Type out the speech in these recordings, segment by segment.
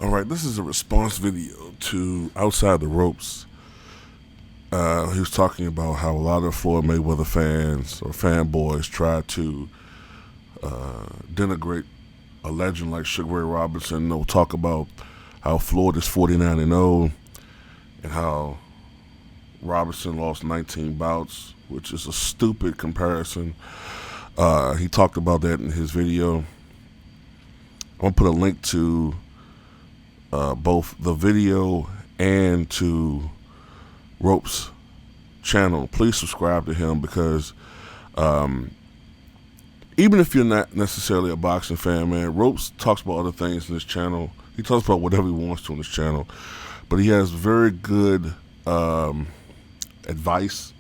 All right, this is a response video to Outside the Ropes. He was talking about how a lot of Floyd Mayweather fans or fanboys try to denigrate a legend like Sugar Ray Robinson. They'll talk about how Floyd is 49-0 and how Robinson lost 19 bouts, which is a stupid comparison. He talked about that in his video. I'm going to put a link to both the video and to Rope's channel. Please subscribe to him because even if you're not necessarily a boxing fan, man, Ropes talks about other things in his channel. He talks about whatever he wants to in his channel, but he has very good advice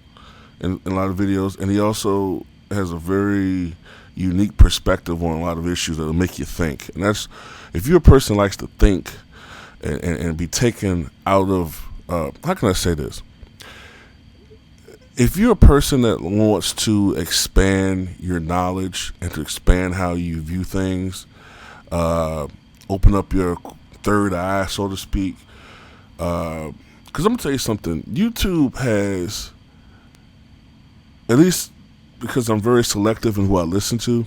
in a lot of videos, and he also has a very unique perspective on a lot of issues that will make you think. And that's, if you're a person who likes to think and be taken out of, how can I say this? If you're a person that wants to expand your knowledge and to expand how you view things, open up your third eye, so to speak, because I'm going to tell you something. YouTube has, at least because I'm very selective in who I listen to,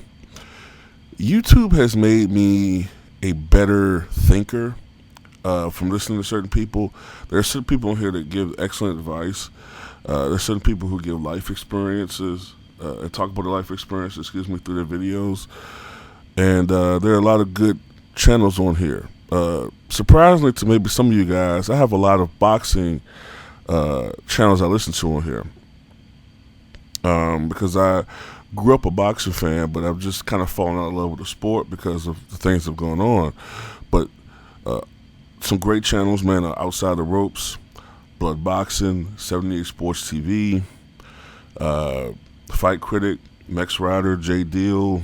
YouTube has made me a better thinker from listening to certain people. There are certain people in here that give excellent advice. There are certain people who give life experiences and talk about their life experiences, through their videos. And there are a lot of good channels on here. Surprisingly to maybe some of you guys, I have a lot of boxing channels I listen to on here. Because I grew up a boxing fan, but I've just kind of fallen out of love with the sport because of the things that have gone on. But some great channels, man, are Outside the Ropes, Blood Boxing, 78 Sports TV, Fight Critic, Max Ryder, Jay Deal,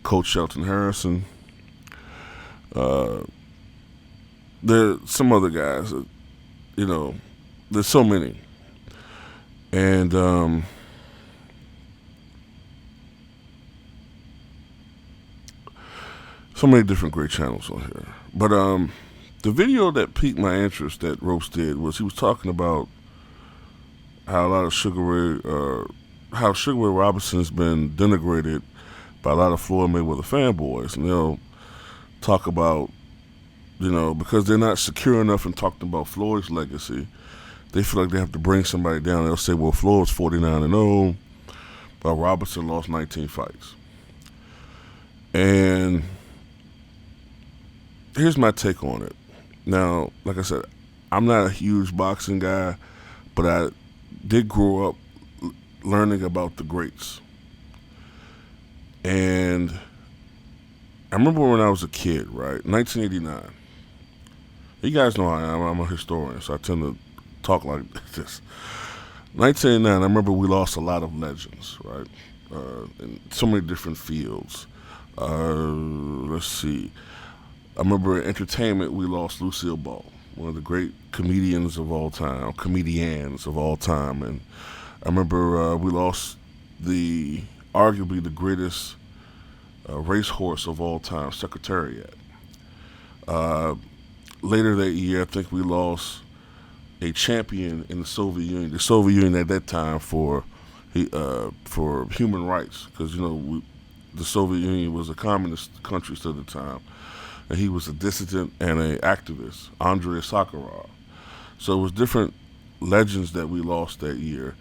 Coach Shelton Harrison. There's some other guys, there's so many. And so many different great channels on here. But the video that piqued my interest that Ropes did was he was talking about how a lot of Sugar Ray Robinson has been denigrated by a lot of Floyd Mayweather fanboys. And they'll talk about, because they're not secure enough in talking about Floyd's legacy, they feel like they have to bring somebody down. They'll say, well, Floyd's 49-0, but Robinson lost 19 fights. And here's my take on it. Now, like I said, I'm not a huge boxing guy, but I did grow up learning about the greats. And I remember when I was a kid, right? 1989. You guys know I am. I'm a historian, so I tend to talk like this. 1989, I remember we lost a lot of legends, right? In so many different fields. Let's see. I remember in entertainment, we lost Lucille Ball, one of the great comedians of all time. And I remember we lost arguably the greatest racehorse of all time, Secretariat. Later that year, I think we lost a champion in the Soviet Union. The Soviet Union at that time for human rights, because the Soviet Union was a communist country at the time. And he was a dissident and an activist, Andrei Sakharov. So it was different legends that we lost that year.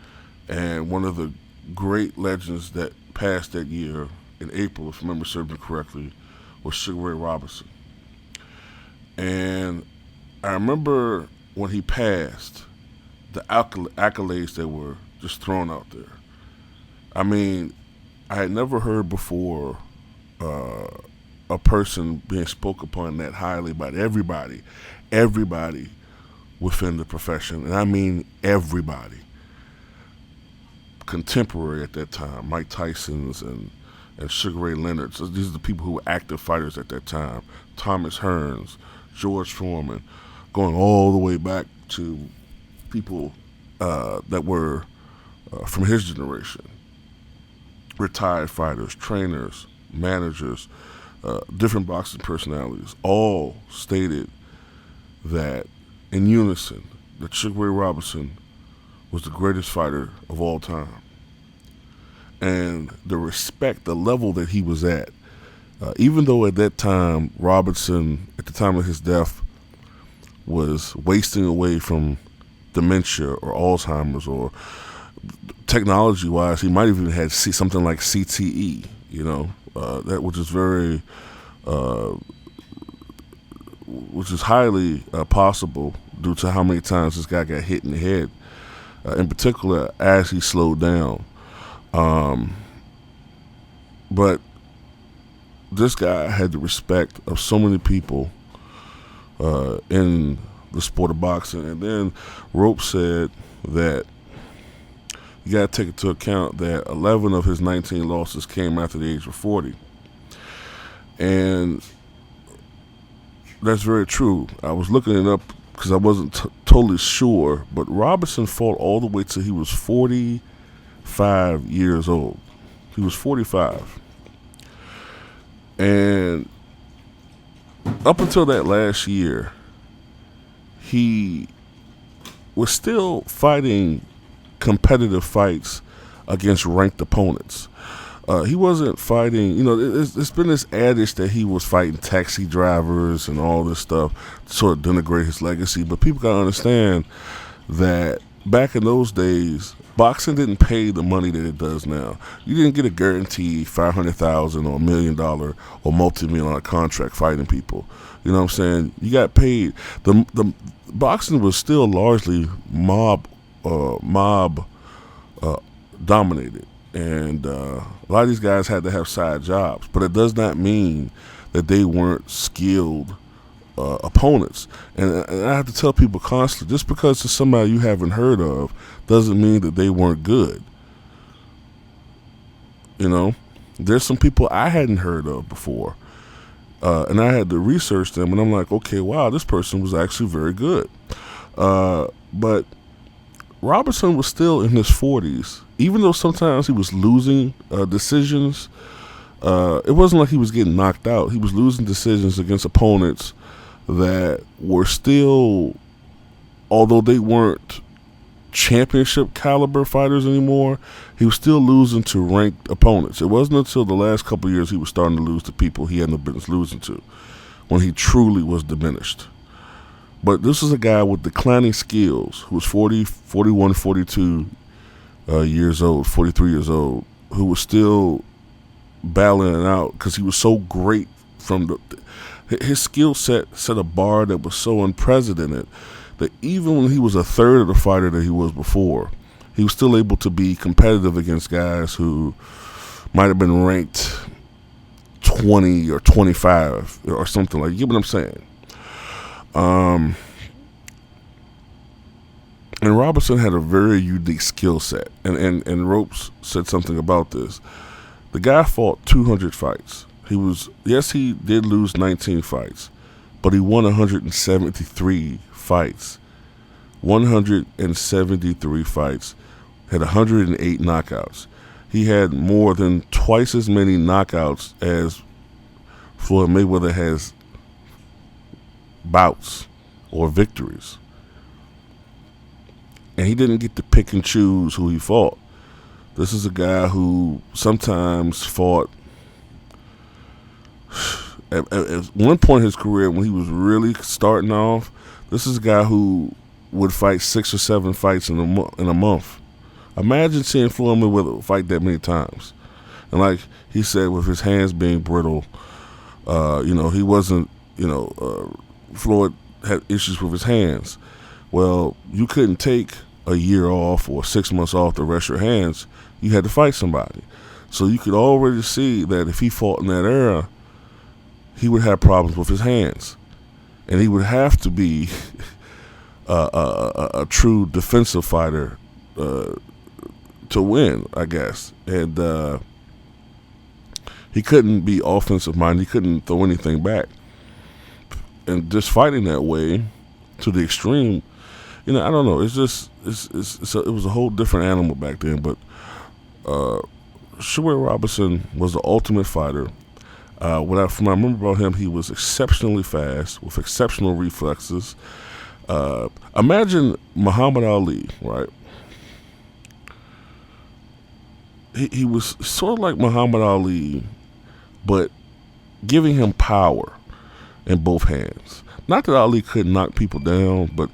And one of the great legends that passed that year in April, if I remember serving correctly, was Sugar Ray Robinson. And I remember when he passed, the accolades that were just thrown out there. I mean, I had never heard before a person being spoke upon that highly by everybody within the profession, and I mean everybody. Contemporary at that time, Mike Tyson's and Sugar Ray Leonard's. So these are the people who were active fighters at that time. Thomas Hearns, George Foreman, going all the way back to people that were from his generation. Retired fighters, trainers, managers, different boxing personalities, all stated that in unison that Sugar Ray Robinson was the greatest fighter of all time. And the respect, the level that he was at, even though at that time, Robinson, at the time of his death, was wasting away from dementia or Alzheimer's, or technology-wise, he might have even had something like CTE, that which is very, which is highly possible due to how many times this guy got hit in the head, in particular as he slowed down. But this guy had the respect of so many people in the sport of boxing. And then Rope said that you got to take into account that 11 of his 19 losses came after the age of 40. And that's very true. I was looking it up because I wasn't totally sure, but Robinson fought all the way till he was 45 years old. He was 45. And up until that last year, he was still fighting competitive fights against ranked opponents. He wasn't fighting, it's been this adage that he was fighting taxi drivers and all this stuff to sort of denigrate his legacy. But people got to understand that back in those days, boxing didn't pay the money that it does now. You didn't get a guaranteed $500,000 or $1 million or multi-million-dollar contract fighting people. You know what I'm saying? You got paid. The boxing was still largely mob dominated, and a lot of these guys had to have side jobs. But it does not mean that they weren't skilled opponents. And I have to tell people constantly, just because it's somebody you haven't heard of doesn't mean that they weren't good. There's some people I hadn't heard of before, and I had to research them, and I'm like, okay, wow, this person was actually very good. But Robinson was still in his 40s, even though sometimes he was losing decisions. It wasn't like he was getting knocked out. He was losing decisions against opponents that were still, although they weren't championship caliber fighters anymore, he was still losing to ranked opponents. It wasn't until the last couple of years he was starting to lose to people he had no business losing to, when he truly was diminished. But this is a guy with declining skills who was 40, 41, 42 years old, 43 years old, who was still battling it out because he was so great from his skill set a bar that was so unprecedented that even when he was a third of the fighter that he was before, he was still able to be competitive against guys who might have been ranked 20 or 25 or something like. You get what I'm saying? And Robinson had a very unique skill set, and Ropes said something about this. The guy fought 200 fights. He did lose 19 fights, but he won 173 fights. 173 fights, had 108 knockouts. He had more than twice as many knockouts as Floyd Mayweather has bouts or victories. And he didn't get to pick and choose who he fought. This is a guy who sometimes fought. At one point in his career, when he was really starting off, this is a guy who would fight 6 or 7 fights in a month. Imagine seeing Floyd Mayweather fight that many times. And like he said, with his hands being brittle, he wasn't, Floyd had issues with his hands. Well, you couldn't take a year off or 6 months off to rest your hands. You had to fight somebody. So you could already see that if he fought in that era, he would have problems with his hands. And he would have to be a true defensive fighter to win, I guess. And he couldn't be offensive minded. He couldn't throw anything back. And just fighting that way to the extreme, I don't know. It's just it was a whole different animal back then. But Sugar Ray Robinson was the ultimate fighter. From what I remember about him, he was exceptionally fast with exceptional reflexes. Imagine Muhammad Ali, right? He was sort of like Muhammad Ali, but giving him power in both hands. Not that Ali couldn't knock people down, but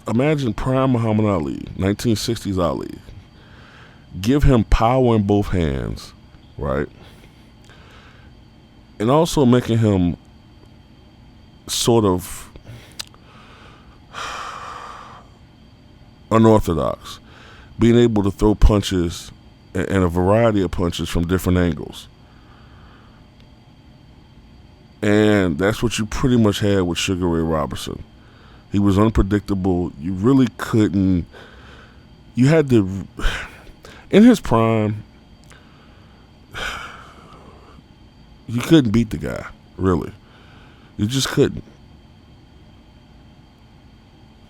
imagine prime Muhammad Ali, 1960s Ali. Give him power in both hands, right? And also making him sort of unorthodox, being able to throw punches and a variety of punches from different angles. And that's what you pretty much had with Sugar Ray Robinson. He was unpredictable. You really couldn't. You had to. In his prime, you couldn't beat the guy, really. You just couldn't.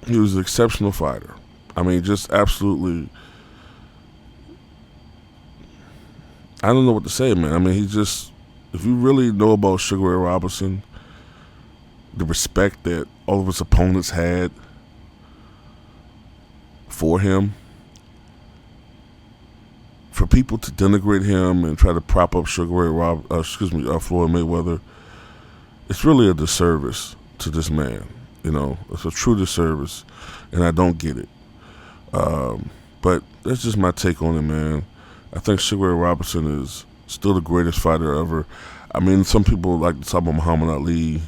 He was an exceptional fighter. I mean, just absolutely. I don't know what to say, man. I mean, he just. If you really know about Sugar Ray Robinson, the respect that all of his opponents had for him, for people to denigrate him and try to prop up Floyd Mayweather, it's really a disservice to this man. You know, it's a true disservice, and I don't get it. But that's just my take on it, man. I think Sugar Ray Robinson is still the greatest fighter ever. I mean, some people like to talk about Muhammad Ali,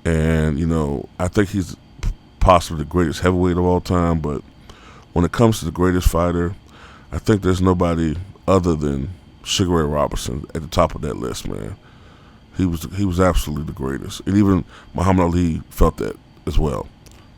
and, you know, I think he's possibly the greatest heavyweight of all time, but when it comes to the greatest fighter, I think there's nobody other than Sugar Ray Robinson at the top of that list, man. He was absolutely the greatest. And even Muhammad Ali felt that as well.